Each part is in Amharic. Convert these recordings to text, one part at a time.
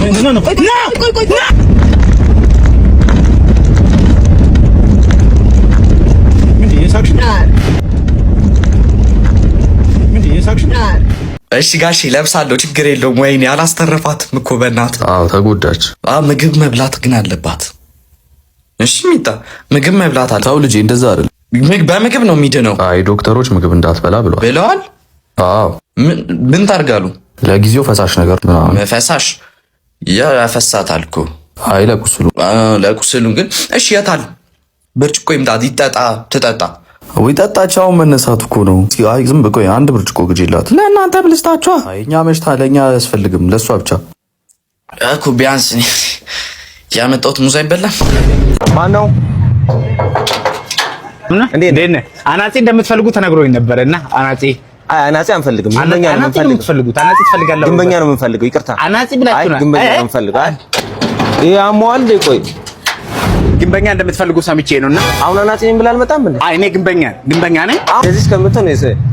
No. እሺ ጋሽ ለብሳለሁ ችግር የለውም። ወይኔ አላስተረፋትም እኮ በእናት። አዎ ተጎዳች። ምግብ መብላት ግን አለባት። እሺ ሚጣ ምግብ መብላት አለ። ተው ልጄ እንደዛ አይደል። በምግብ ነው የሚድነው። አይ ዶክተሮች ምግብ እንዳትበላ ብለዋል። አዎ ምን ታርጋሉ? ለጊዜው ፈሳሽ ነገር ምናምን። ፈሳሽ ያፈሳታል እኮ። አይ ለቁስሉ ግን እሺ ያታል ብርጭቆ ይምጣት ይጠጣ ትጠጣ። ወይ ጠጣቻው መነሳት እኮ ነው። አይ ዝም በቆይ አንድ ብርጭቆ ግዢላት ለእናንተ ብልስታችሁ። አይ እኛ መሽታ ለኛ አያስፈልግም ለሷ ብቻ እኮ። ቢያንስ ያመጣሁት ሙዝ አይበላም። ማን ነው እንዴ? አናጺ እንደምትፈልጉ ተነግሮኝ ነበርና አናጺ አንፈልግም። ግንበኛ ነው የምንፈልገው። አናጺ ትፈልጋለህ? ግንበኛ ነው የምንፈልገው። ይቅርታ አናጺ ብላችሁ ነው? ግንበኛ ነው የምንፈልገው። ይሄ አሟል ቆይ ግንበኛ እንደምትፈልጉ ሰምቼ ነውና አሁን አናጺ ነኝ ብላ አልመጣም እንዴ? አይ እኔ ግንበኛ ነኝ። እንደዚህ እስከምትሆን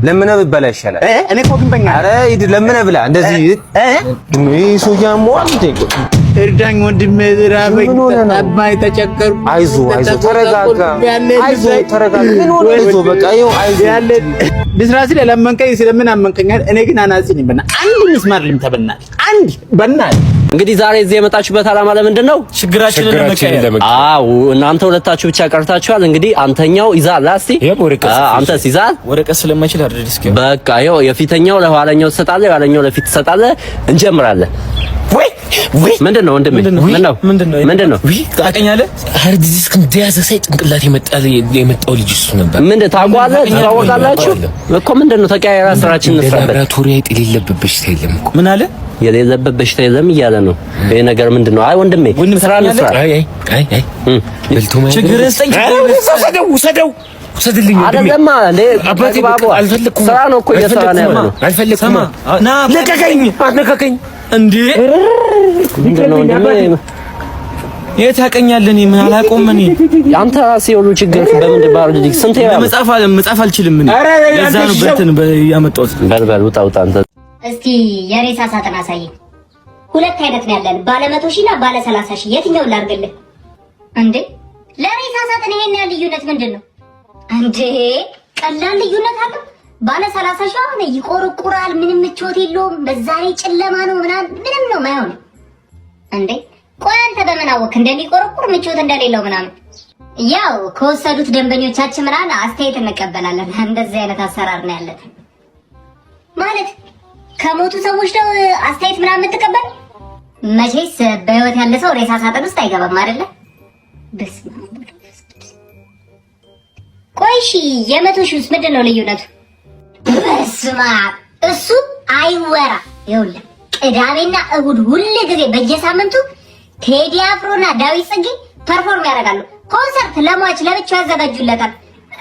ለምነህ ብበላ ይሻላል። እኔ እኮ ግንበኛ። ኧረ ሂድ ለምነህ ብላ እንደዚህ ሰው ያሟል እንዴ? እርዳኝ ወንድሜ ዝራበኝ ተጣባይ ተጨቀሩ። አይዞህ ተረጋጋ። ምን ሆነ? አይዞህ በቃ ይኸው አይዞህ ያለ ድስራሲ ለለመንከኝ ስለምን አመንከኛል? እኔ ግን አናጺ ነኝ። አንድ ምስማር ልምተበናል አንድ በናል። እንግዲህ ዛሬ እዚህ የመጣችሁበት ዓላማ ለምንድን ነው? ችግራችንን ለመቀየር። አዎ እናንተ ሁለታችሁ ብቻ ቀርታችኋል። እንግዲህ አንተኛው ይዛል አስቲ አንተስ ይዛል? ወረቀት ስለማይችል አይደል? እስኪ በቃ ይኸው የፊተኛው ለኋለኛው ትሰጣለህ፣ የኋለኛው ለፊት ትሰጣለህ። እንጀምራለን። ወይ ምንድን ነው ወንድሜ? ምንድን ነው ታውቀኛለህ? ሃርድ ዲስክ እንደያዘ ሳይ ጭንቅላት የመጣው ልጅ እሱ ነበር። ምንድን ታውቀዋለህ? ትታወቃላችሁ እኮ ምንድን ነው? ተቀያየራ ስራችን እንስራበት። ላቦራቶሪ አይጥ የሌለበት በሽታ የለም እኮ። ምን አለ? የሌለበት በሽታ የለም እያለ ነው። ይሄ ነገር ምንድን ነው? አይ ወንድሜ ስራ እንስራ። አይ ችግርን ሰደው ውሰድልኝ አይደለማ እንዴ? አባቴ ባባ አልፈልኩም። ስራ ነው እኮ እየሰራ ነው ያለው። አልፈልኩም። ና ለቀቀኝ፣ አትነካከኝ እንዴ! ምንድነው ወንድሜ? የት ያቀኛል? እኔ ምን አላውቀውም። እኔ አንተ ራስህ ሁሉ ችግር በምን ባዮሎጂ ስንት ያለው መጻፍ አልችልም። እኔ ለዛ ነው በእንትን ያመጣሁት። በልበል ውጣ እንተ። እስቲ የሬሳ ሳጥን አሳየኝ። ሁለት አይነት ነው ያለን፣ ባለ 100 ሺህ እና ባለ 30 ሺህ። የትኛውን ላድርግልህ? እንዴ ለሬሳ ሳጥን ይሄን ያህል ልዩነት ምንድን ነው እንዴ? ቀላል ልዩነት አለው። ባለ 30 ሺህ አሁን ይቆረቁራል፣ ምንም ምቾት የለውም። በዛ ላይ ጨለማ ነው ምንም ነው ማይሆን እንዴ። ቆይ አንተ በምን አወቅ እንደሚቆረቁር ምቾት እንደሌለው ምናምን? ያው ከወሰዱት ደንበኞቻችን ምናምን አስተያየት እንቀበላለን። እንደዚህ አይነት አሰራር ነው ያለን። ማለት ከሞቱ ሰዎች ነው አስተያየት ምናምን የምትቀበል? መቼስ በህይወት ያለ ሰው ሬሳ ሳጥን ውስጥ አይገባም አይደለ? በስመ አብ። ቆይ እሺ የ100 ሺህ ውስጥ ምንድን ነው ልዩነቱ? በስመ አብ እሱ አይወራ። ይኸውልህ ቅዳሜና እሁድ ሁሉ ጊዜ በየሳምንቱ ቴዲ አፍሮና ዳዊት ጽጌ ፐርፎርም ያደርጋሉ። ኮንሰርት ለሟች ለብቻው ያዘጋጁለታል።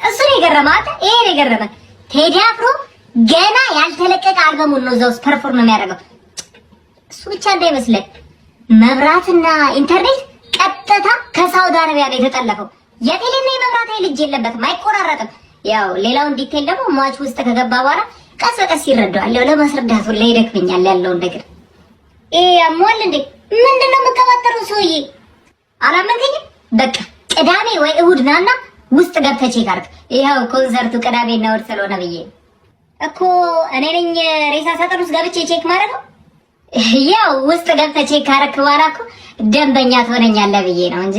እሱ ነው የገረመህ አይደል? ይሄ ነው የገረመህ። ቴዲ አፍሮ ገና ያልተለቀቀ አልበሙን ነው እዛ ውስጥ ፐርፎርም የሚያደርገው። እሱ ብቻ እንዳይመስልህ መብራትና ኢንተርኔት ቀጥታ ከሳውዲ አረቢያ ነው የተጠለፈው። የቴሌና የመብራት ኃይል እጅ የለበትም፣ አይቆራረጥም። ያው ሌላውን ዲቴል ደግሞ ሟች ውስጥ ከገባ በኋላ ቀስ በቀስ ይረዳዋል። ያው ለማስረዳቱ ላይ ይደክመኛል ያለውን ነገር። አሟል እንዴ? ምንድነው የምትቀባጠረው ሰውዬ? አላመንከኝም? በቃ ቅዳሜ ወይ እሁድ ናና ውስጥ ገብተህ ቼክ አድርግ። ይኸው ኮንሰርቱ ቅዳሜና እሁድ ስለሆነ ብዬ እኮ እኔ ነኝ ሬሳ ሳጥን ውስጥ ገብቼ ቼክ ማድረግ ነው። ያው ውስጥ ገብተህ ቼክ ካረክ በኋላ እኮ ደንበኛ ትሆነኛለህ ብዬ ነው እንጂ።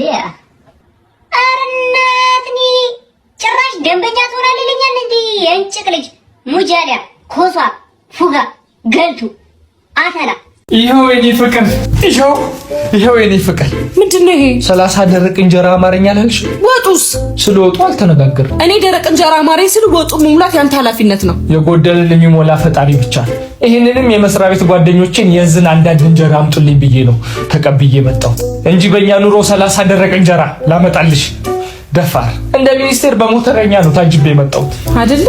ኧረ እናትኒ ጭራሽ ደንበኛ ትሆናለህ ይለኛል እንዴ? የእንጭቅ ልጅ ሙጃሊያ፣ ኮሷ፣ ፉጋ፣ ገልቱ፣ አተላ። ይኸው የኔ ፍቅር፣ ይኸው የኔ ፍቅር። ምንድነው ይሄ? 30 ደረቅ እንጀራ አማርኛ አልሽ? ወጡስ? ስለ ወጡ አልተነጋገርም። እኔ ደረቅ እንጀራ አማረኝ ስል ወጡ መሙላት ያንተ ኃላፊነት ነው። የጎደልን የሚሞላ ፈጣሪ ብቻ። ይሄንንም የመስሪያ ቤት ጓደኞቼን የዝን አንዳንድ እንጀራ አምጡልኝ ብዬ ነው ተቀብዬ መጣሁት እንጂ በእኛ ኑሮ 30 ደረቅ እንጀራ ላመጣልሽ ደፋር። እንደ ሚኒስቴር በሞተረኛ ነው ታጅቤ መጣሁት አይደል?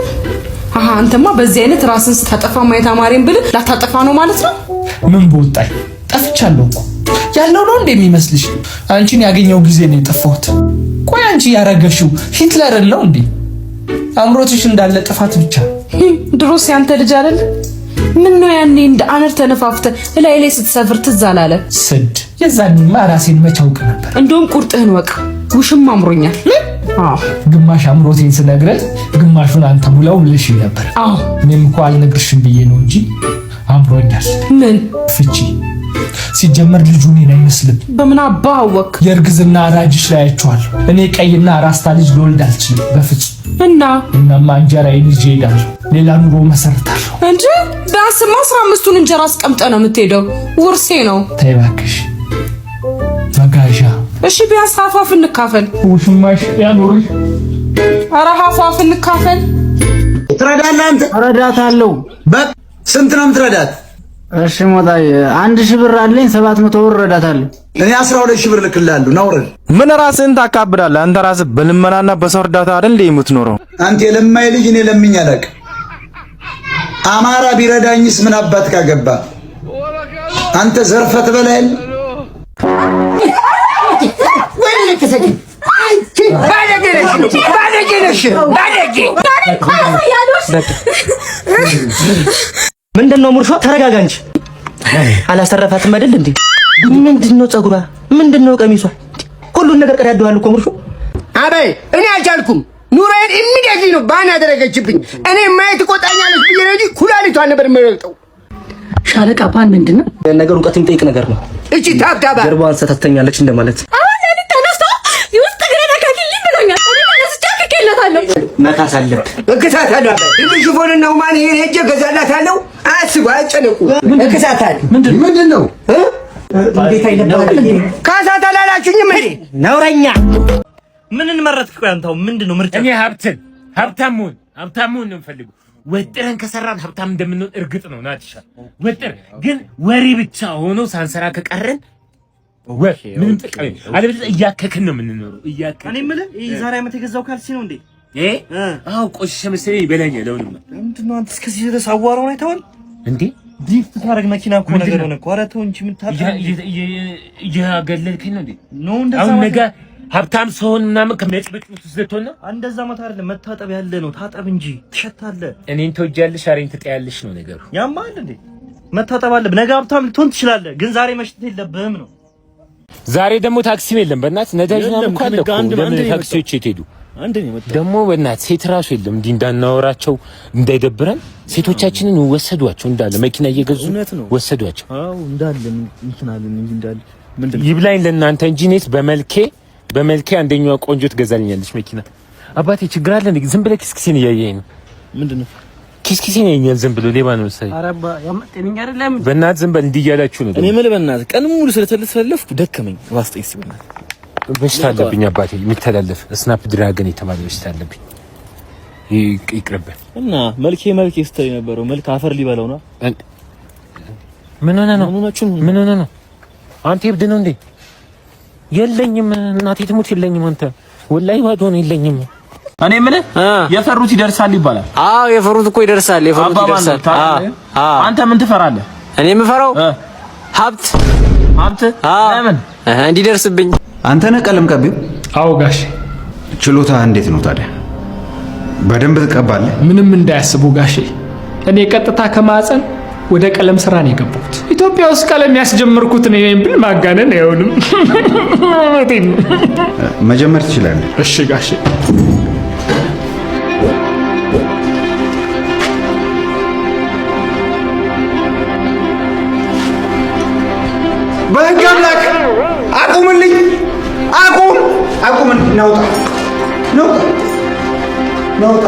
አሃ አንተማ በዚህ አይነት ራስን ስታጠፋ ማየት አማረኝ ብለህ ላታጠፋ ነው ማለት ነው። ምን በወጣኝ ጠፍቻለሁ እኮ ያለው ነው እንደሚመስልሽ? አንቺን ያገኘው ጊዜ ነው የጠፋሁት። ቆይ አንቺ ያረገሽው ሂትለርን ነው እንዴ? አምሮትሽ እንዳለ ጥፋት ብቻ። ድሮስ ያንተ ልጅ አይደል? ምን ነው ያኔ እንደ አነር ተነፋፍተ ላይ ስትሰፍር ትዝ አላለ? ስድ የዛኔማ ራሴን መቻውቅ ነበር። እንደውም ቁርጥህን ወቅ ውሽም አምሮኛል። ግማሽ አምሮቴን ስነግረህ ግማሹን አንተ ሙላው ብለሽ ነበር። እኔም እኮ አልነግርሽም ብዬ ነው እንጂ አምሮኛል። ምን ፍቺ? ሲጀመር ልጁ እኔን አይመስልም። በምን አባህ አወቅ? የእርግዝና ራጅሽ ላይ አይቼዋለሁ። እኔ ቀይና ራስታ ልጅ ልወልድ አልችልም በፍጹም። እናማ እንጀራዬን ይዤ እሄዳለሁ፣ ሌላ ኑሮ መሰረታለሁ። እንጂ ቢያንስማ 15ቱን እንጀራ አስቀምጠህ ነው የምትሄደው። ውርሴ ነው። ተይ እባክሽ መጋዣ። እሺ ቢያንስ ሀፋፍ እንካፈል። ውሽማሽ ያኖርሽ። ኧረ ሀፋፍ እንካፈል። ትረዳለህ አንተ? እረዳታለሁ። በቃ ስንት ነው የምትረዳት? እሺ ሞጣዬ 1000 ብር አለኝ፣ 700 ብር እረዳታለሁ። እኔ 12,000 ብር ልክልሃለሁ። ና ውረድ። ምን ራስህን ታካብዳለህ? አንተ ራስህ በልመናና በሰው እርዳታ አይደል እንዴ የምትኖረው? አንተ የለማይ ልጅ፣ እኔ ለምኜ አላውቅም። አማራ ቢረዳኝስ ምን አባት ካገባ? አንተ ዘርፈት በላይል ወይ ተሰጂ አንቺ ባለጌ ነሽ። ምንድነው ሙርሾ? ተረጋጋ እንጂ አላሰረፋትም አይደል እንዴ? ምንድነው ጸጉሯ? ምንድነው ቀሚሷ? ሁሉን ነገር ቀዳደዋል እኮ ሙርሾ። አበይ እኔ አልቻልኩም። ኑሮዬን ኢሚዲየትሊ ነው ባና ያደረገችብኝ። እኔ ማየት ቆጣኛለች ብዬ ነው እንጂ ኩላሊቷን ነበር የምረግጠው። ሻለቃ ባን ምንድነው ነገሩ? እውቀት የሚጠይቅ ነገር ነው። እቺ ታብታባ ጀርባዋን ሰተተኛለች እንደማለት። መካስ አለብህ። እከሳታለሁ። ሽፎንና ማን ይሄን ሄጄ ገዛላታለሁ። አስቡ፣ አጨነቁ። እከሳታለሁ። ምንድን ነው እንዴት አይነበር? ካሳታ ላላችሁኝም እንዴ ነውረኛ። ምን እንመረጥክ? አንተው ምንድነው ምርጫ? እኔ ሀብታሙን ነው የምፈልገው። ወጥረን ከሰራን ሀብታም እንደምንሆን እርግጥ ነው። ናትሻ ወጥር ግን ወሬ ብቻ ሆኖ ሳንሰራ ከቀረን ምንም ጥቅም አለበለዚያ እያከክን ነው የምንኖረው። እያከክን እኔ የምልህ ይሄ ዛሬ ዓመት የገዛው ካልሲ ነው እንዴ? አዎ ቆሽሽ መሰለኝ ይበላኛል። ለውንም ምንድን ነው አንተ እስከዚህ ድረስ አዋራውን አይተኸዋል እንዴ? ድሪፍት ታረግ መኪና እኮ ነገር ሆነ እኮ። ኧረ ተው እንጂ ምን እያገለልከኝ ነው እንዴ? ነው እንደዛ አሁን ነገ ሀብታም ሰውን ምናምን ከሚያጭበጭቡት ስለተሆነ ነው። እንደዛ ማለት አይደለም። መታጠብ ያለ ነው። ታጠብ እንጂ ትሸታለህ። እኔን ተወጃለሽ፣ አሬን ትጠያለሽ ነው ነገሩ። ያማል እንዴ? መታጠብ አለብህ። ነገ ሀብታም ልትሆን ትችላለህ፣ ግን ዛሬ መሽተት የለብህም ነው። ዛሬ ደግሞ ታክሲም የለም። በእናትህ ነዳጅ ምናምን እኮ አለ እኮ። ለምን ታክሲዎች የት ሄዱ? ደግሞ በእናትህ ሴት ራሱ የለም። እንዲህ እንዳናወራቸው እንዳይደብረን ሴቶቻችንን ወሰዷቸው እንዳለ መኪና እየገዙ ወሰዷቸው። አዎ እንዳለ እንትን አለን እንጂ እንዳለ ምንድን ነው ይብላኝ ለእናንተ እንጂ እኔስ በመልኬ አንደኛዋ ቆንጆ ትገዛልኛለች መኪና። አባቴ ችግር አለ እንዴ? ዝም ብለህ ኪስኪሴን እያየኸኝ ነው። ምንድነው ኪስኪሴን ያየኛል? ዝም ብሎ ሌባ ነው መሰለኝ። ኧረ አባ ያመጣኝ አይደለም። በእናትህ ዝም በል። እንዲህ እያላችሁ ነው። እኔ የምልህ በእናትህ ቀን ሙሉ ስለተለፈለፍኩ ደከመኝ። ዋስጠኝ ሲሆን በሽታ አለብኝ አባቴ፣ የሚተላለፍ ስናፕ ድራገን የተባለ በሽታ አለብኝ። ይቅርብህ እና መልኬ ስትል የነበረው መልክ አፈር ሊበላው ነው። ምን ሆነ ነው አንተ? እብድ ነው እንዴ? የለኝም እናቴ ትሙት የለኝም። አንተ ወላሂ ባዶ ነው የለኝም። እኔ የምልህ የፈሩት ይደርሳል ይባላል። አዎ የፈሩት እኮ ይደርሳል። አንተ ምን ትፈራለህ? እኔ የምፈራው ሀብት። ለምን እንዲደርስብኝ። አንተ ነህ ቀለም ቀቢው? አዎ ጋሼ። ችሎታ እንዴት ነው ታዲያ? በደንብ ትቀባለህ? ምንም እንዳያስቡ ጋሼ፣ እኔ ቀጥታ ከማዕፀን ወደ ቀለም ስራ ነው የገባሁት። ኢትዮጵያ ውስጥ ቀለም ያስጀመርኩት ነው ብል ማጋነን አይሆንም። መጀመር ትችላለህ። እሺ ጋሼ። በህግ አምላክ አቁምልኝ! አቁም! ናውጣ!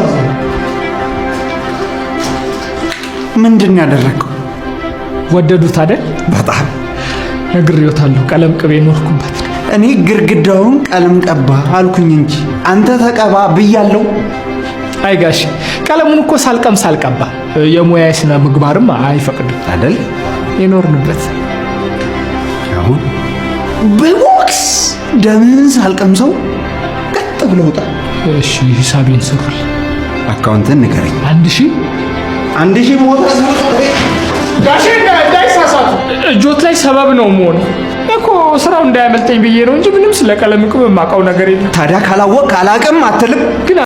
ምንድን ነው ያደረገው? ወደዱት አይደል? በጣም ነግሬዎታለሁ። ቀለም ቅቤ ኖርኩበት። እኔ ግርግዳውን ቀለም ቀባ አልኩኝ እንጂ አንተ ተቀባ ብያለሁ። አይ ጋሼ፣ ቀለሙን እኮ ሳልቀባ የሙያ ስነ ምግባርም አይፈቅድም አይደል? የኖርንበት አሁን በቦክስ ደምን ሳልቀምሰው ቀጥ ብሎ ወጣ። እሺ ሂሳቤን ስሩል። አካውንትን ንገረኝ። 1000 ሞታ ጋሼ። እንዳይሳሳቱ እጆት ላይ ሰበብ ነው የምሆነው እኮ ስራው እንዳያመልጠኝ ብዬ ነው እንጂ ምንም ስለ ቀለም ቅብ የማውቀው ነገር የለም። ታዲያ ካላወቅ አላቅም አትልም ግን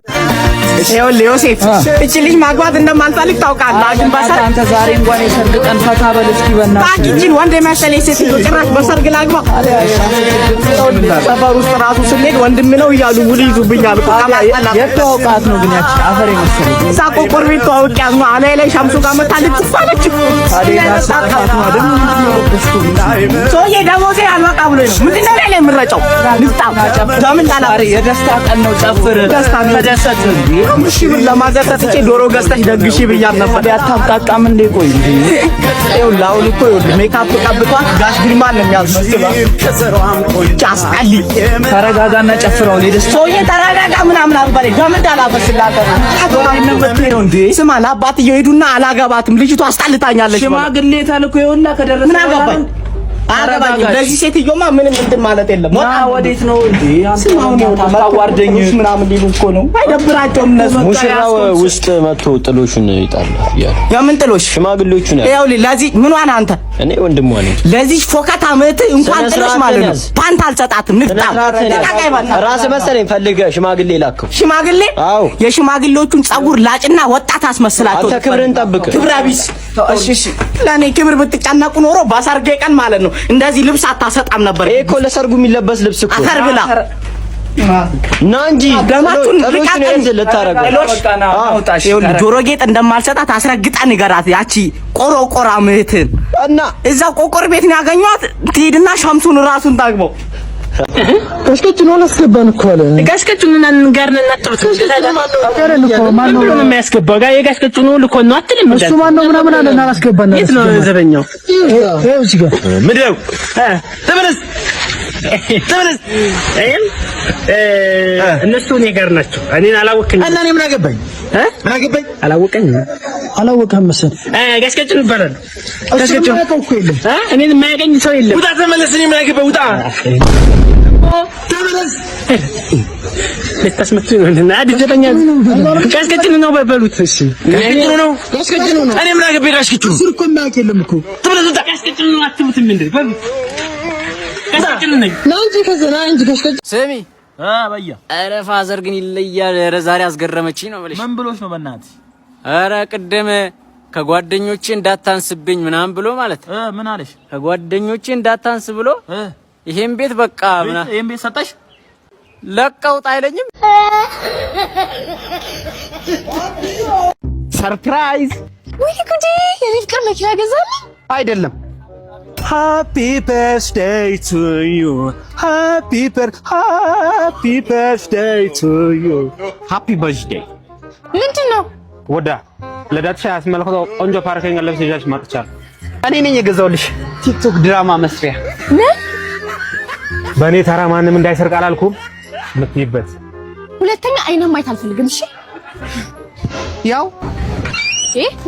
ይኸውልህ ዮሴፍ እቺ ልጅ ማግባት እንደማልፈልግ ታውቃለህ። ግን በሰርግ አንተ ዛሬ እንኳን የሰርግ ቀን ፈታ በል እስኪ በእናትህ ታቂጂን ወንድ የመሰለ ሴት ጭራሽ በሰርግ ላግባ። ሰፈር ውስጥ ራሱ ስንሄድ ወንድም ነው እያሉ ውል ይዙብኛል። የተዋውቃት ነው ግን ያቺ አፈር የመሰለኝ ሳቆ ቆርቤት ተዋውቂያት ነው አላይ ላይ ሻምሱ ጋር መታ ልትፋለች። ሰውዬ ደሞዜ አልበቃ ብሎኝ ነው። ምንድን ነው ላይ የምረጨው? ልፍጣ ለምን ታላሪ የደስታ ቀን ነው። ጨፍር ደስታ ተደሰት። እሺ ብር ለማዘርጠት እቺ ዶሮ ገዝተሽ ደግሺ ብያት ነበር። ያታቃቃም እንዴ? ቆይ ይኸው ላውል እኮ ይኸውልህ ሜካፕ ቀብቷት ጋሽ ግርማን ነው የሚያስመስለው። ጫስቃሊ ተረጋጋና ጨፍረው። ሰውዬ ተረጋጋ ምናምን አልባለኝ። ለምን ታላፈስላት ነው እንዴ? ስማ ለአባትየው ሄዱና አላገባትም ልጅቷ አስጣልታኛለች። ሽማግሌ ተልኮ ይኸውና ከደረሰ ምን አገባኝ? አረጋጋኝ። ለዚህ ሴትዮማ ምንም እንትን ማለት የለም። ወዴት ነው እንዴ? ስማውን ታዋርደኝ ምናምን ሊሉ እኮ ነው። አይደብራቸውም እነሱ። ሙሽራው ውስጥ መጥቶ ጥሎሹን ይጣል ያለ የምን ጥሎሽ? ሽማግሌዎቹ ነው። ይኸውልህ ለዚህ ምን ዋና አንተ? እኔ ወንድሟ ነኝ። ለዚህ ፎከታ ምት እንኳን ጥሎሽ ማለት ነው ፓንት አልሰጣትም። ንቅጣ ራስ መሰለኝ ፈልገህ ሽማግሌ ላከው። ሽማግሌ? አዎ የሽማግሌዎቹን ጸጉር ላጭና ወጣት አስመስላቸው። አንተ ክብርን ጠብቅ። ክብረ ቢስ። እሺ ለኔ ክብር ብትጨነቁ ኖሮ ባሰርጌ ቀን ማለት ነው እንደዚህ ልብስ አታሰጣም ነበር። ይሄ እኮ ለሰርጉ የሚለበስ ልብስ እኮ አፈር ብላ ና እንጂ ደማቱን ጥሎሽን ልታረጋው። ይኸውልህ ጆሮ ጌጥ እንደማልሰጣት አስረግጣ ንገራት። ያቺ ቆሮቆራ ምህትን እና እዛ ቆቆር ቤት ነው ያገኘኋት። ትሄድና ሻምሱን ራሱን ታግበው ጋሽከቹን አላስገባን እኮ አለ። ጋሽከቹን ጋርና እናጥሩት አገረን እኮ ማን ነው የሚያስገባው? ጋር የጋሽከቹን ልኮ ነው አትልም? እሱ ማን ነው ምናምን አለና አላስገባን። የት ነው ዘበኛው? ይኸው እዚህ ጋር ምድረው ተመለስ ተመለስ። እነሱ እኔ ጋር ናቸው። እኔን አላወቅኝም እና እኔ ምን አገባኝ? ምን አገባኝ? አላወቀኝም። አላወቀህም መሰል። ጋሽከቹን ይባላል። ጋሽከቹን እኮ የለም። እኔን የማያገኝ ሰው የለም። ውጣ ተመለስ። እኔ ምን አገባኝ? ውጣ ተመለስ። ለታስመቱ ነው አድጀተኛ ጋሽከቹን ነው በበሉት። እሺ ጋሽከቹን ነው ጋሽከቹን ነው። እኔ ምን አገባኝ? ጋሽከቹን እሱ እኮ የማያውቅ የለም እኮ። ተመለስ። ውጣ። ጋሽከቹን ነው አትሙትም እንዴ? በሉት ጋሽከቹን ነኝ ነው እንጂ ከዘና እንጂ ጋሽከቹ ስሚ በያ ኧረ ፋዘር ግን ይለያል። ኧረ ዛሬ አስገረመችኝ ነው የምልሽ። ምን ብሎሽ ነው በእናትህ? ኧረ ቅድም ከጓደኞቼ እንዳታንስብኝ ምናምን ብሎ ማለት ምን አለሽ? ከጓደኞቼ እንዳታንስ ብሎ ይሄን ቤት በቃ ይሄን ቤት ሰጠሽ ለቀውጥ አይለኝም። ሰርፕራይዝ! ወይ ጉዴ! የፍቅር መኪና ገዛልኝ አይደለም። ሃፒ በርዝዴይ ቱ ዩ ሃፒ በርዝዴይ ቱ ዩ ሃፒ በርዝዴይ። ምንድን ነው? ወዳ ለዳትሽ አስመልክቶ ቆንጆ ፓርኪንግ ለብስ ይዛች መጥቻለሁ። እኔ ነኝ የገዛሁልሽ ቲክቶክ ድራማ መስሪያ። ምን? በእኔ ተራ ማንም እንዳይሰርቅ አላልኩም? ምትይበት ሁለተኛ አይነ ማየት አልፈልግም። እሺ ያው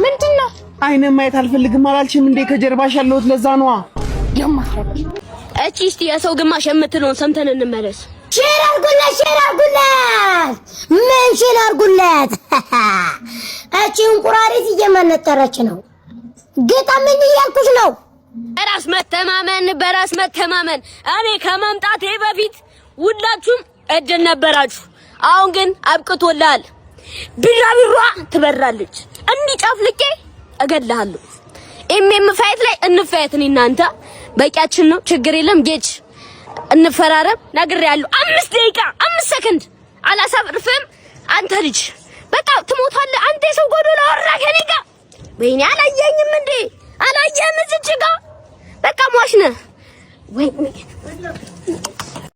ምንድን ነው? አይነ ማየት አልፈልግም አላልሽም እንዴ? ከጀርባሽ ያለሁት ለዛ ነዋ። የማትረባ እቺ እስቲ የሰው ግማሽ የምትለውን ሰምተን እንመለስ። ሼር አድርጉለት፣ ሼር አድርጉለት። ምን ሼር አድርጉለት? እቺ እንቁራሪት እየመነጠረች ነው። ግጠምኝ እያልኩሽ ነው። በራስ መተማመን፣ በራስ መተማመን። እኔ ከመምጣቴ በፊት ሁላችሁም እድል ነበራችሁ። አሁን ግን አብቅቶልሃል። ቢራቢሯ ትበራለች። እንዲህ ጨፍልቄ እገድልሃለሁ። ኤምኤም ፋይት ላይ እንፋየት። እኔ እናንተ በቂያችን ነው። ችግር የለም ጌች እንፈራረም። ነግሬያለሁ። 5 ደቂቃ 5 ሰከንድ አላሳፍርፍም። አንተ ልጅ በቃ ትሞታለህ። አንተ የሰው ጎዶሎ አወራ ከኔ ጋር። ወይኔ አላየኝም እንዴ? አላየህም? እዚህ ጋር በቃ ሟሽ ነህ ወይ?